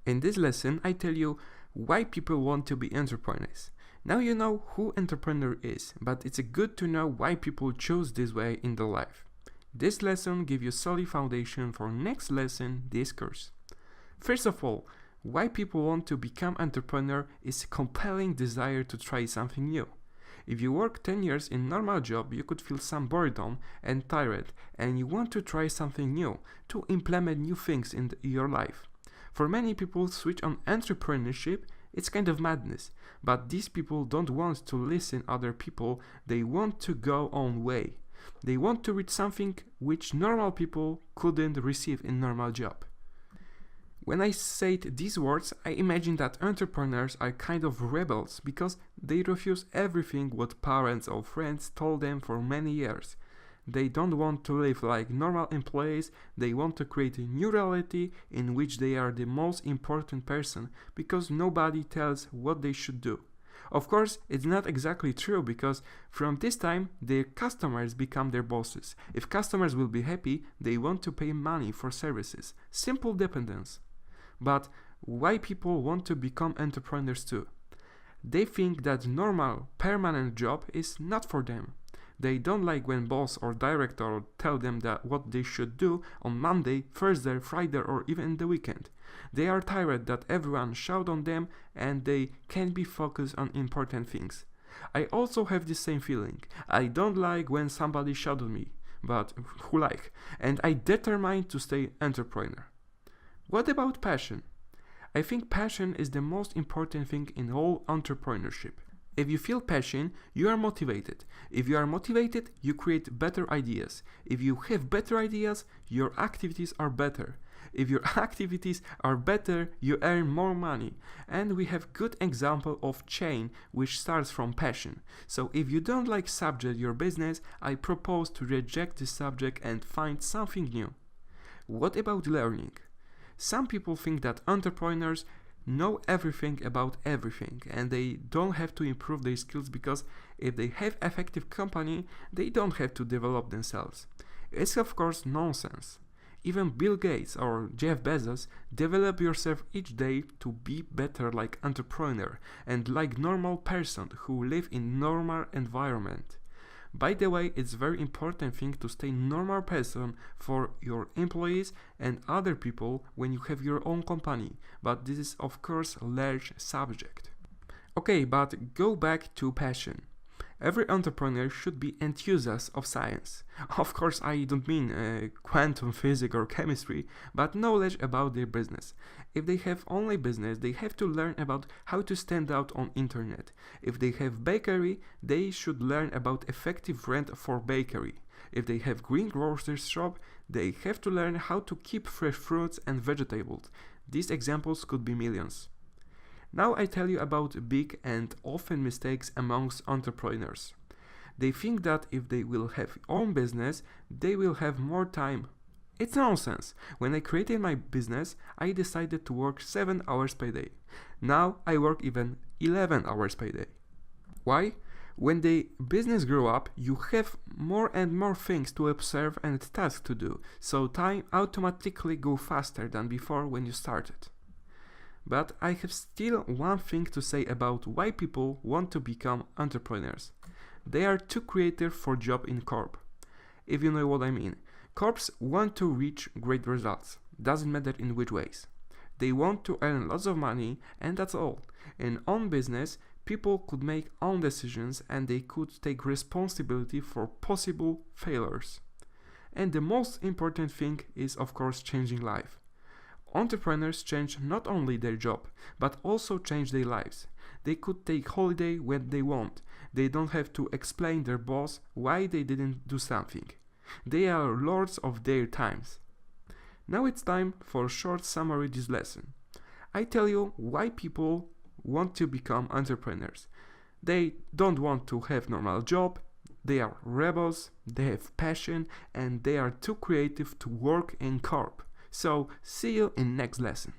In this lesson, I tell you why people want to be entrepreneurs. Now you know who entrepreneur is, but it's good to know why people choose this way in their life. This lesson gives you solid foundation for next lesson, this course. First of all, why people want to become entrepreneur is a compelling desire to try something new. If you work 10 years in normal job, you could feel some boredom and tired, and you want to try something new, to implement new things in your life. For many people, switch on entrepreneurship, it's kind of madness, but these people don't want to listen other people, they want to go own way. They want to reach something which normal people couldn't receive in normal job. When I said these words, I imagine that entrepreneurs are kind of rebels because they refuse everything what parents or friends told them for many years. They don't want to live like normal employees, they want to create a new reality in which they are the most important person because nobody tells what they should do. Of course, it's not exactly true because from this time, their customers become their bosses. If customers will be happy, they want to pay money for services. Simple dependence. But why people want to become entrepreneurs too? They think that normal, permanent job is not for them. They don't like when boss or director tell them that what they should do on Monday, Thursday, Friday or even the weekend. They are tired that everyone shout on them and they can't be focused on important things. I also have the same feeling. I don't like when somebody shout on me, but who like? And I determined to stay entrepreneur. What about passion? I think passion is the most important thing in all entrepreneurship. If you feel passion, you are motivated. If you are motivated, you create better ideas. If you have better ideas, your activities are better. If your activities are better, you earn more money. And we have good example of chain which starts from passion. So if you don't like subject your business, I propose to reject this subject and find something new. What about learning? Some people think that entrepreneurs know everything about everything and they don't have to improve their skills because if they have effective company, they don't have to develop themselves. It's of course nonsense. Even Bill Gates or Jeff Bezos develop yourself each day to be better like entrepreneur and like normal person who live in normal environment. By the way, it's very important thing to stay normal person for your employees and other people when you have your own company, but this is of course a large subject. Okay, but go back to passion. Every entrepreneur should be enthusiast of science. Of course, I don't mean quantum physics or chemistry, but knowledge about their business. If they have only business, they have to learn about how to stand out on internet. If they have bakery, they should learn about effective rent for bakery. If they have greengrocer's shop, they have to learn how to keep fresh fruits and vegetables. These examples could be millions. Now I tell you about big and often mistakes amongst entrepreneurs. They think that if they will have own business, they will have more time. It's nonsense. When I created my business, I decided to work 7 hours per day. Now I work even 11 hours per day. Why? When the business grew up, you have more and more things to observe and tasks to do, so time automatically goes faster than before when you started. But I have still one thing to say about why people want to become entrepreneurs. They are too creative for job in corp. If you know what I mean. Corps want to reach great results. Doesn't matter in which ways. They want to earn lots of money and that's all. In own business, people could make own decisions and they could take responsibility for possible failures. And the most important thing is of course changing life. Entrepreneurs change not only their job, but also change their lives. They could take holiday when they want. They don't have to explain their boss why they didn't do something. They are lords of their times. Now it's time for a short summary of this lesson. I tell you why people want to become entrepreneurs. They don't want to have normal job, they are rebels, they have passion, and they are too creative to work in corp. So, see you in next lesson.